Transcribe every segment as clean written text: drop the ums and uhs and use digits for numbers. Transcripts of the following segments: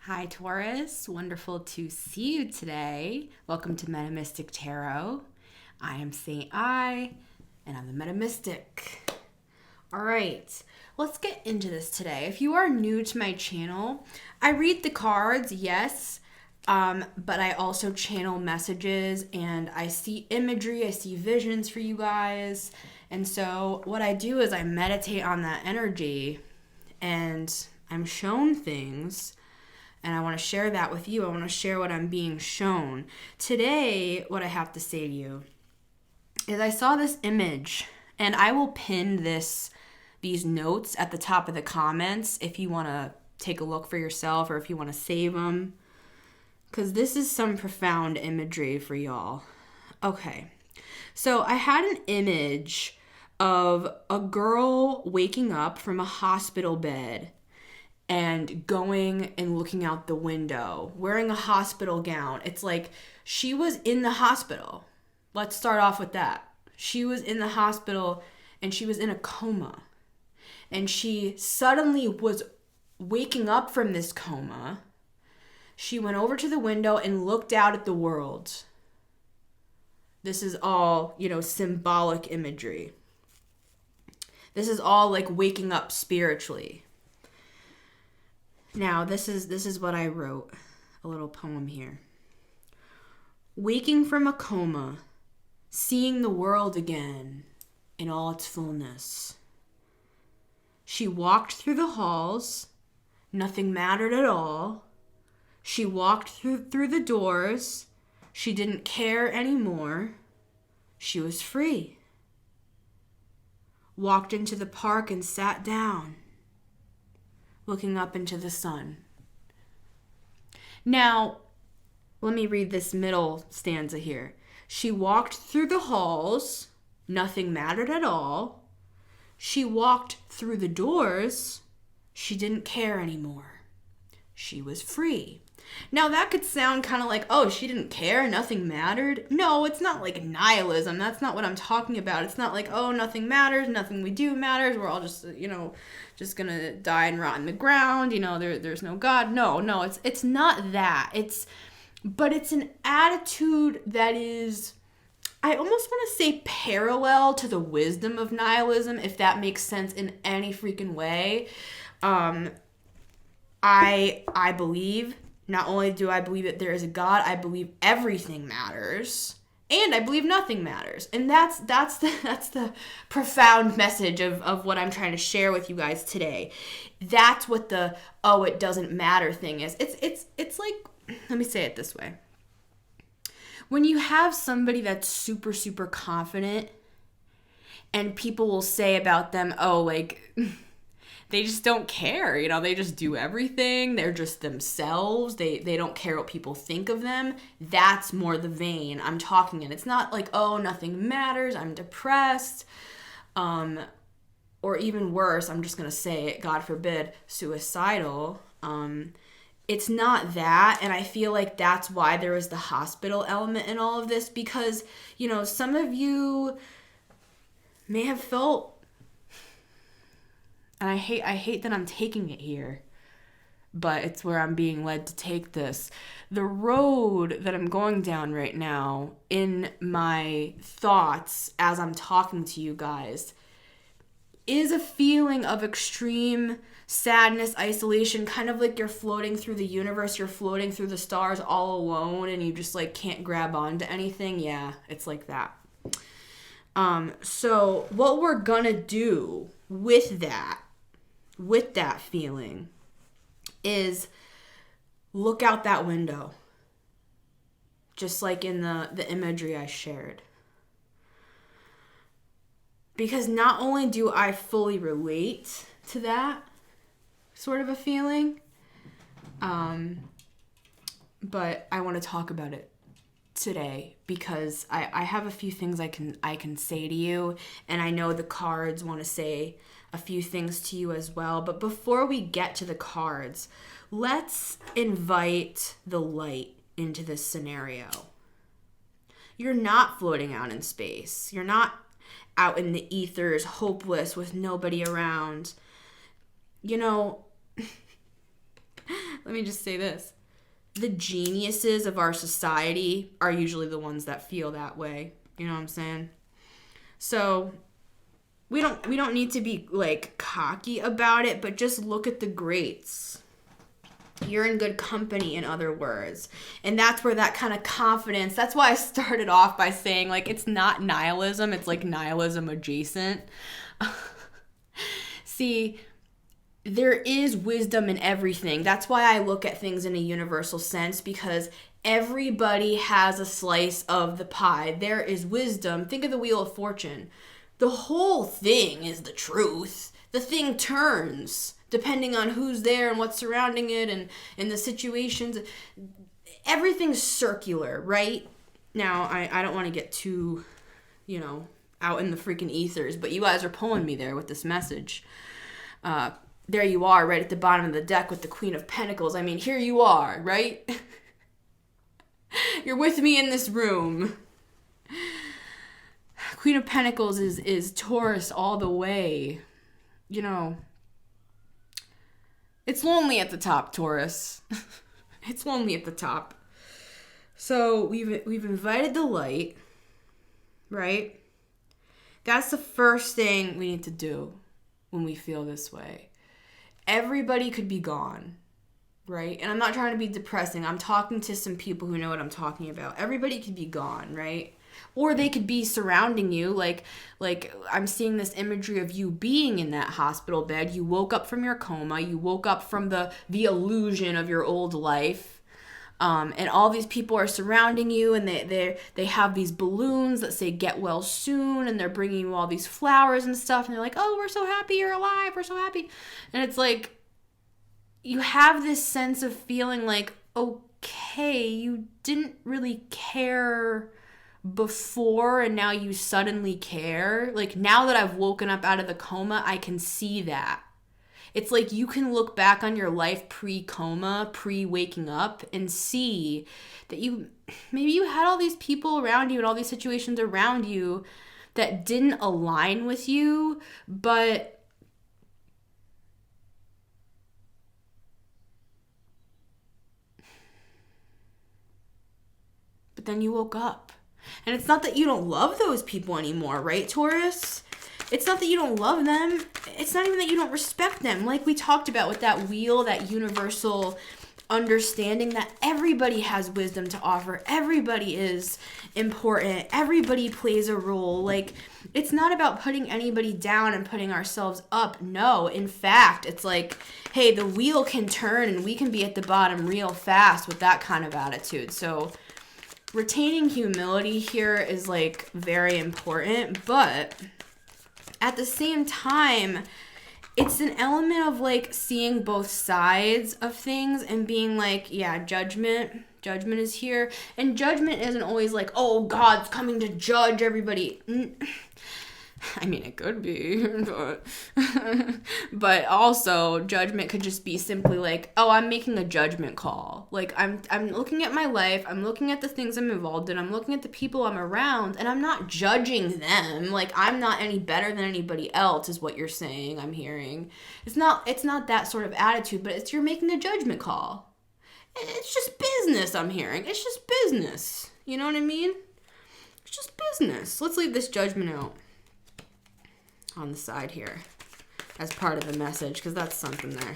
Hi, Taurus. Wonderful to see you today. Welcome to Metamystic Tarot. I am Saint I, and I'm the Metamystic. All right, let's get into this today. If you are new to my channel, I read the cards, yes, but I also channel messages, and I see imagery, I see visions for you guys. And so what I do is I meditate on that energy, and I'm shown things. And I want to share that with you. I want to share what I'm being shown. Today, what I have to say to you is I saw this image, and I will pin these notes at the top of the comments if you want to take a look for yourself or if you want to save them. Because this is some profound imagery for y'all. Okay. So I had an image of a girl waking up from a hospital bed and going and looking out the window, wearing a hospital gown. It's like she was in the hospital. Let's start off with that. She was in the hospital and she was in a coma. And she suddenly was waking up from this coma. She went over to the window and looked out at the world. This is all, symbolic imagery. This is all like waking up spiritually. Now, this is what I wrote, a little poem here. Waking from a coma, seeing the world again in all its fullness. She walked through the halls, nothing mattered at all. She walked through the doors, she didn't care anymore. She was free. Walked into the park and sat down, looking up into the sun. Now, let me read this middle stanza here. She walked through the halls, nothing mattered at all. She walked through the doors, she didn't care anymore. She was free. Now that could sound kind of like, oh, she didn't care, nothing mattered. No, it's not like nihilism. That's not what I'm talking about. It's not like, oh, nothing matters, nothing we do matters. We're all just, just gonna die and rot in the ground. There's no God. No, it's not that. But it's an attitude that is, I almost want to say parallel to the wisdom of nihilism, if that makes sense in any freaking way. I believe, not only do I believe that there is a God, I believe everything matters, and I believe nothing matters. And that's the profound message of what I'm trying to share with you guys today. That's what the it doesn't matter thing is. It's like, let me say it this way. When you have somebody that's super, super confident and people will say about them, they just don't care, they just do everything. They're just themselves. They don't care what people think of them. That's more the vein I'm talking in. It's not like, oh, nothing matters, I'm depressed. Or even worse, I'm just going to say it, God forbid, suicidal. It's not that, and I feel like that's why there was the hospital element in all of this, because, some of you may have felt, and I hate that I'm taking it here, but it's where I'm being led to take this. The road that I'm going down right now in my thoughts as I'm talking to you guys is a feeling of extreme sadness, isolation, kind of like you're floating through the universe, you're floating through the stars all alone, and you just can't grab onto anything. Yeah, it's like that. So what we're gonna do with that feeling is look out that window, just like in the imagery I shared. Because not only do I fully relate to that sort of a feeling, but I want to talk about it today because I have a few things I can say to you, and I know the cards want to say a few things to you as well. But before we get to the cards, let's invite the light into this scenario. You're not floating out in space. You're not out in the ethers, hopeless with nobody around. let me just say this. The geniuses of our society are usually the ones that feel that way. You know what I'm saying? So we don't need to be like cocky about it, but just look at the greats. You're in good company, in other words. And that's where that kind of confidence, that's why I started off by saying, like, it's not nihilism, it's like nihilism adjacent. See, there is wisdom in everything. That's why I look at things in a universal sense, because everybody has a slice of the pie. There is wisdom. Think of the Wheel of Fortune. The whole thing is the truth. The thing turns depending on who's there and what's surrounding it and the situations. Everything's circular, right? Now, I don't want to get too, out in the freaking ethers, but you guys are pulling me there with this message. There you are, right at the bottom of the deck with the Queen of Pentacles. I mean, here you are, right? You're with me in this room. Queen of Pentacles is Taurus all the way. It's lonely at the top, Taurus. It's lonely at the top. So we've invited the light, right? That's the first thing we need to do when we feel this way. Everybody could be gone, right? And I'm not trying to be depressing. I'm talking to some people who know what I'm talking about. Everybody could be gone, right? Or they could be surrounding you, like I'm seeing this imagery of you being in that hospital bed. You woke up from your coma. You woke up from the illusion of your old life. And all these people are surrounding you, and they have these balloons that say "Get well soon," and they're bringing you all these flowers and stuff, and they're like, "Oh, we're so happy you're alive. We're so happy." And it's like you have this sense of feeling like, okay, you didn't really care before, and now you suddenly care. Like, now that I've woken up out of the coma, I can see that. It's like you can look back on your life pre-coma, pre-waking up, and see that maybe you had all these people around you and all these situations around you that didn't align with you, but then you woke up. And it's not that you don't love those people anymore, right, Taurus? It's not that you don't love them. It's not even that you don't respect them. Like we talked about with that wheel, that universal understanding that everybody has wisdom to offer. Everybody is important. Everybody plays a role. Like, it's not about putting anybody down and putting ourselves up. No, in fact, it's like, hey, the wheel can turn and we can be at the bottom real fast with that kind of attitude. So retaining humility here is like very important, but at the same time, it's an element of like seeing both sides of things and being like, yeah, judgment is here. And judgment isn't always like, oh, God's coming to judge everybody. I mean, it could be, but also judgment could just be simply like, oh, I'm making a judgment call. Like I'm looking at my life, I'm looking at the things I'm involved in, I'm looking at the people I'm around, and I'm not judging them. Like, I'm not any better than anybody else is what you're saying. I'm hearing. It's not that sort of attitude, but it's you're making a judgment call. It's just business, I'm hearing. It's just business. You know what I mean? It's just business. Let's leave this judgment out on the side here as part of the message, because that's something there.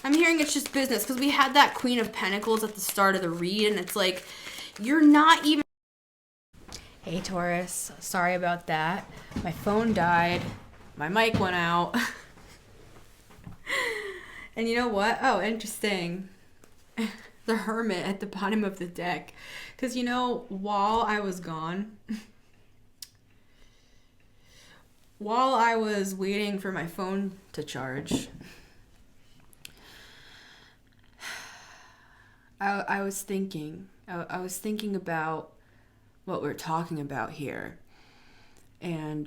I'm hearing it's just business, because we had that Queen of Pentacles at the start of the read, and it's like, you're not even... Hey, Taurus. Sorry about that. My phone died. My mic went out. And you know what? Oh, interesting. The Hermit at the bottom of the deck. Because, while I was gone... While I was waiting for my phone to charge, I was thinking. I was thinking about what we're talking about here. And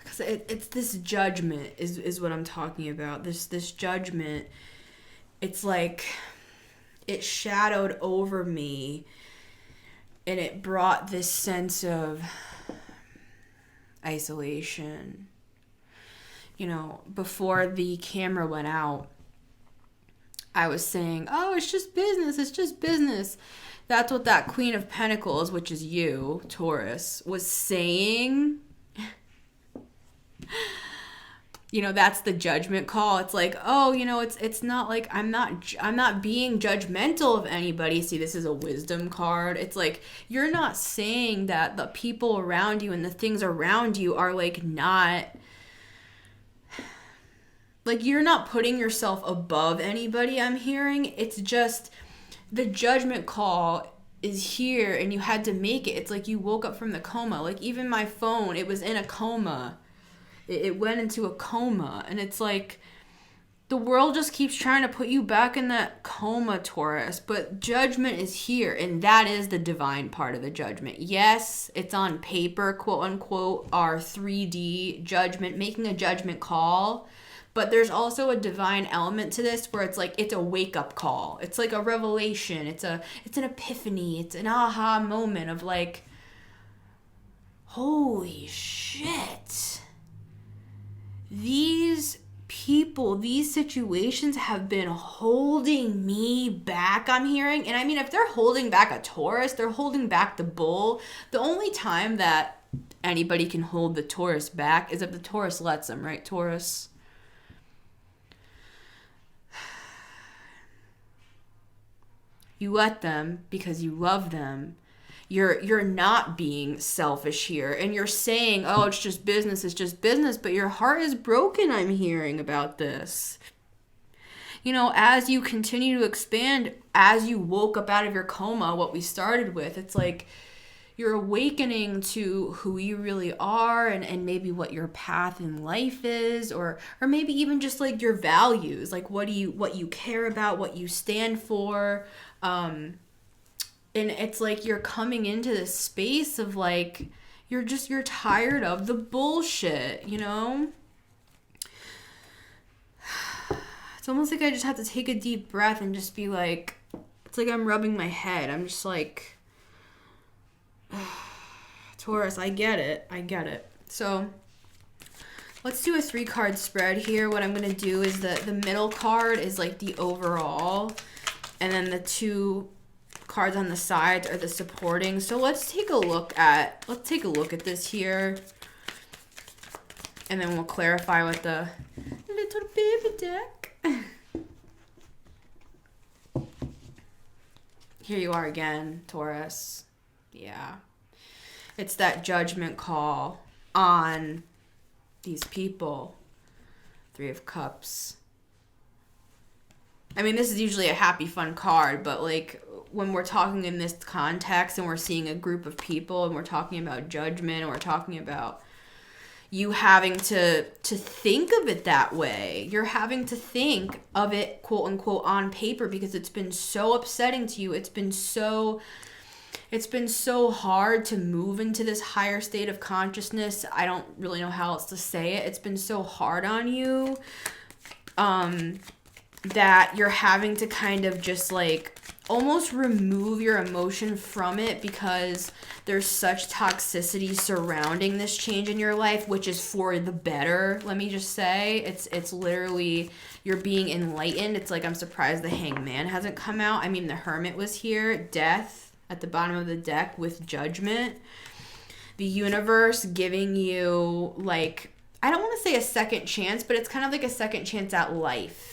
because it's this judgment is what I'm talking about. This judgment, it's like it shadowed over me, and it brought this sense of isolation. before the camera went out, I was saying, oh, it's just business. It's just business. That's what that Queen of Pentacles, which is you, Taurus, was saying. That's the judgment call. It's like, oh, it's not like I'm not being judgmental of anybody. See, this is a wisdom card. It's like you're not saying that the people around you and the things around you are like not, like you're not putting yourself above anybody. I'm hearing it's just the judgment call is here and you had to make it. It's like you woke up from the coma. Like even my phone, it was in a coma. It went into a coma, and it's like the world just keeps trying to put you back in that coma, Taurus, but judgment is here, and that is the divine part of the judgment. Yes, it's on paper, quote unquote, our 3D judgment, making a judgment call, but there's also a divine element to this where it's like it's a wake-up call. It's like a revelation. It's an epiphany. It's an aha moment of like, holy shit. These people, these situations have been holding me back, I'm hearing. And I mean, if they're holding back a Taurus, they're holding back the bull. The only time that anybody can hold the Taurus back is if the Taurus lets them, right, Taurus? You let them because you love them. You're not being selfish here, and you're saying, oh, it's just business, but your heart is broken, I'm hearing about this. As you continue to expand, as you woke up out of your coma, what we started with, it's like you're awakening to who you really are and maybe what your path in life is, or maybe even just like your values, like what you care about, what you stand for. And it's like you're coming into this space of like, you're tired of the bullshit, It's almost like I just have to take a deep breath and just be like, it's like I'm rubbing my head. I'm just like, Taurus, I get it. So let's do a 3-card spread here. What I'm going to do is the middle card is like the overall, and then the 2 cards on the sides are the supporting. So let's take a look at this here, and then we'll clarify with the little baby deck. Here you are again, Taurus. Yeah, it's that judgment call on these people. 3 of Cups. I mean, this is usually a happy, fun card, but like when we're talking in this context and we're seeing a group of people and we're talking about judgment and we're talking about you having to think of it that way. You're having to think of it, quote unquote, on paper because it's been so upsetting to you. It's been so hard to move into this higher state of consciousness. I don't really know how else to say it. It's been so hard on you that you're having to kind of just like almost remove your emotion from it because there's such toxicity surrounding this change in your life, which is for the better. Let me just say, it's literally you're being enlightened. It's like I'm surprised the Hangman hasn't come out. I mean, the Hermit was here, Death at the bottom of the deck with Judgment. The universe giving you like, I don't want to say a second chance, but it's kind of like a second chance at life.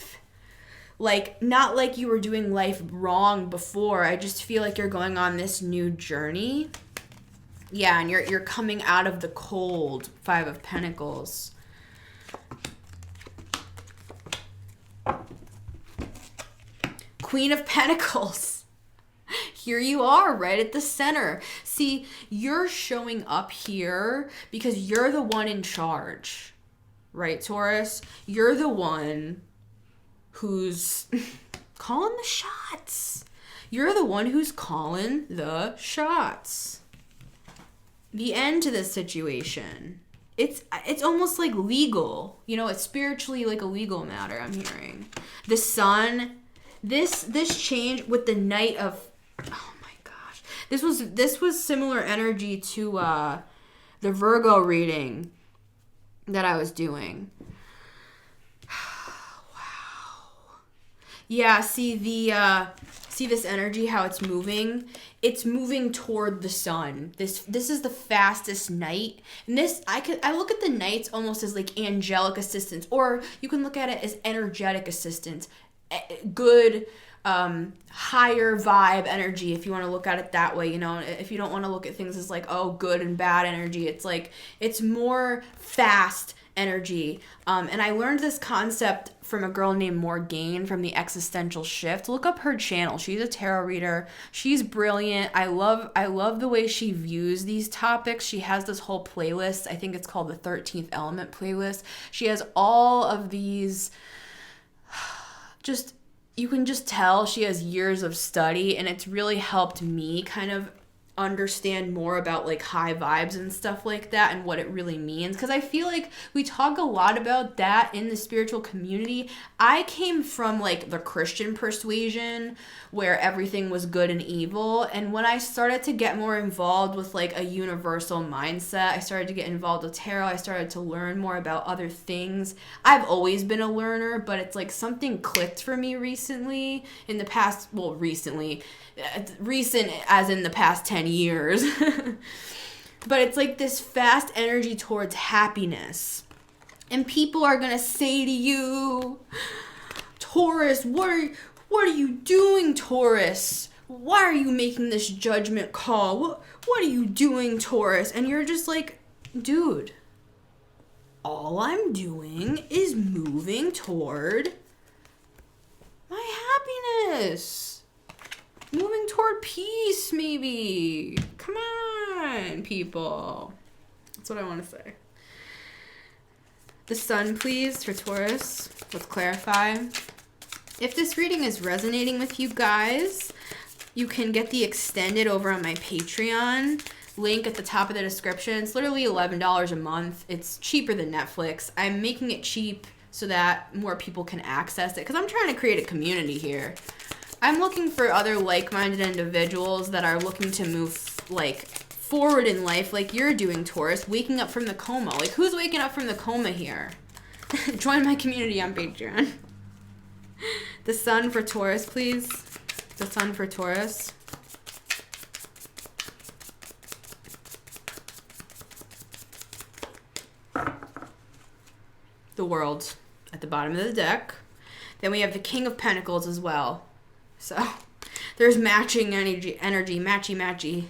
Like, not like you were doing life wrong before. I just feel like you're going on this new journey. Yeah, and you're coming out of the cold. 5 of Pentacles. Queen of Pentacles. Here you are, right at the center. See, you're showing up here because you're the one in charge. Right, Taurus? You're the one who's calling the shots. You're the one who's calling the shots. The end to this situation. It's almost like legal. You know, it's spiritually like a legal matter, I'm hearing. The Sun, this change with the Knight of, oh my gosh. This was similar energy to the Virgo reading that I was doing. Yeah, see see this energy, how it's moving? It's moving toward the sun. This is the fastest night. And this I look at the nights almost as like angelic assistance, or you can look at it as energetic assistance. Good higher vibe energy, if you want to look at it that way. You know, if you don't want to look at things as like, oh, good and bad energy, it's like it's more fast energy. And I learned this concept from a girl named Morgane from the Existential Shift. Look up her channel. She's a tarot reader. She's brilliant. I love the way she views these topics. She has this whole playlist. I think it's called the 13th Element playlist. She has all of these, just, you can just tell she has years of study, and it's really helped me kind of understand more about like high vibes and stuff like that and what it really means, because I feel like we talk a lot about that in the spiritual community. I came from like the Christian persuasion where everything was good and evil, and when I started to get more involved with like a universal mindset, I started to get involved with tarot. I started to learn more about other things. I've always been a learner, but it's like something clicked for me recently in the past, well, recent as in the past 10 years. But it's like this fast energy towards happiness. And people are going to say to you, Taurus, what are you doing, Taurus? Why are you making this judgment call? What are you doing, Taurus? And you're just like, dude, all I'm doing is moving toward my happiness. Moving toward peace, maybe. Come on, people. That's what I want to say. The sun, please, for Taurus. Let's clarify. If this reading is resonating with you guys, you can get the extended over on my Patreon. Link at the top of the description. It's literally $11 a month. It's cheaper than Netflix. I'm making it cheap so that more people can access it, because I'm trying to create a community here. I'm looking for other like-minded individuals that are looking to move like forward in life, like you're doing, Taurus, waking up from the coma. Like, who's waking up from the coma here? Join my community on Patreon. The sun for Taurus, please. The sun for Taurus. The world at the bottom of the deck. Then we have the King of Pentacles as well. So there's matching energy, matchy.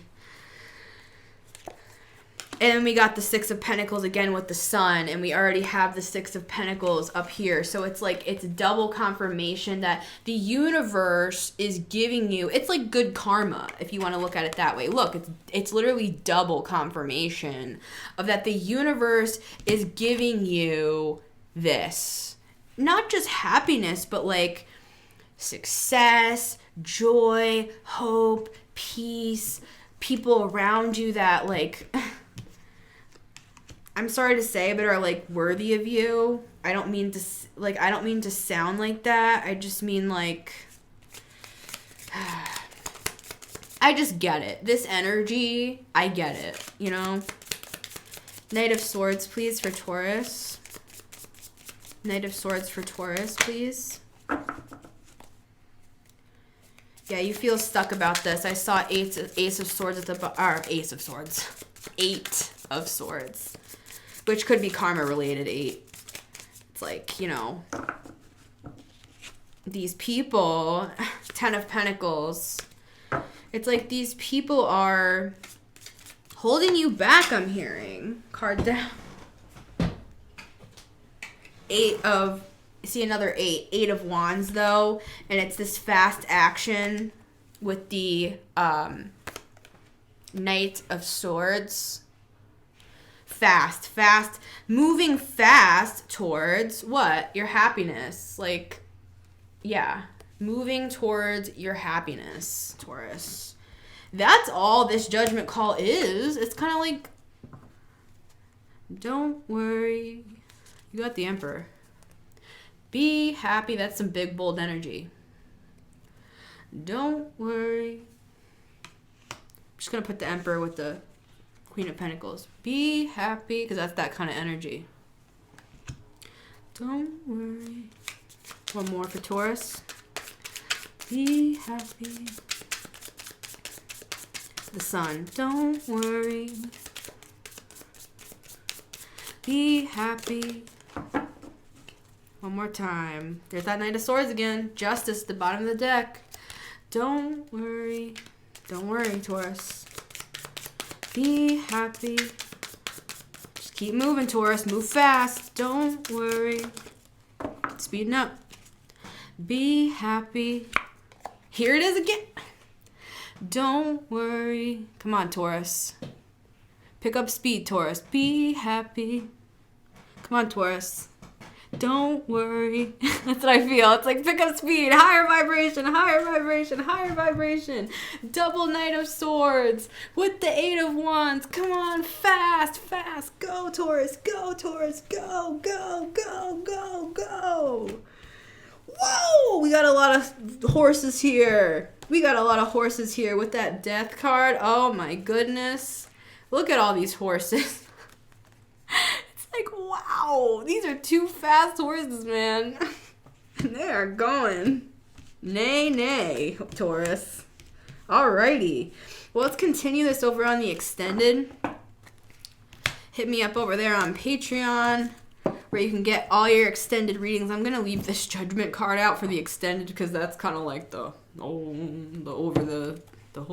And then we got the Six of Pentacles again with the sun, and we already have the Six of Pentacles up here. So it's like, it's double confirmation that the universe is giving you, it's like good karma, if you want to look at it that way. Look, it's literally double confirmation of that the universe is giving you this. Not just happiness, but like success, joy, hope, peace, people around you that like, I'm sorry to say, but are like worthy of you. I don't mean to sound like that. I just mean like, I just get it. This energy, I get it, you know? Knight of Swords, please, for Taurus. Knight of Swords for Taurus, please. Yeah, you feel stuck about this. I saw Ace of Swords at the Ace of Swords. 8 of Swords. Which could be karma related, 8. It's like, you know, these people, 10 of Pentacles. It's like these people are holding you back, I'm hearing. Card down. 8 of, see another 8. 8 of Wands though. And it's this fast action with the Knight of Swords. Fast, moving fast towards what? Your happiness. Like, yeah, moving towards your happiness, Taurus. That's all this judgment call is. It's kind of like, don't worry. You got the Emperor. Be happy. That's some big, bold energy. Don't worry. I'm just going to put the Emperor with the Queen of Pentacles. Be happy, because that's that kind of energy. Don't worry. One more for Taurus. Be happy. The Sun. Don't worry. Be happy. One more time. There's that Knight of Swords again. Justice, the bottom of the deck. Don't worry. Don't worry, Taurus. Be happy. Just keep moving, Taurus. Move fast. Don't worry. Speeding up. Be happy. Here it is again. Don't worry. Come on, Taurus. Pick up speed, Taurus. Be happy. Come on, Taurus. Don't worry. That's what I feel. It's like pick up speed. Higher vibration, higher vibration, higher vibration. Double Knight of Swords with the 8 of Wands. Come on, fast, fast. Go, Taurus. Go, Taurus. Go, go, go, go, go. Whoa! We got a lot of horses here. We got a lot of horses here with that Death card. Oh my goodness. Look at all these horses. It's like, wow. These are 2 fast horses, man. They are going. Nay, nay, Taurus. Alrighty. Well, let's continue this over on the extended. Hit me up over there on Patreon, where you can get all your extended readings. I'm going to leave this Judgment card out for the extended because that's kind of like the whole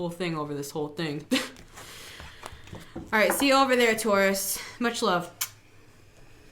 thing over this whole thing. All right, see you over there, Taurus. Much love.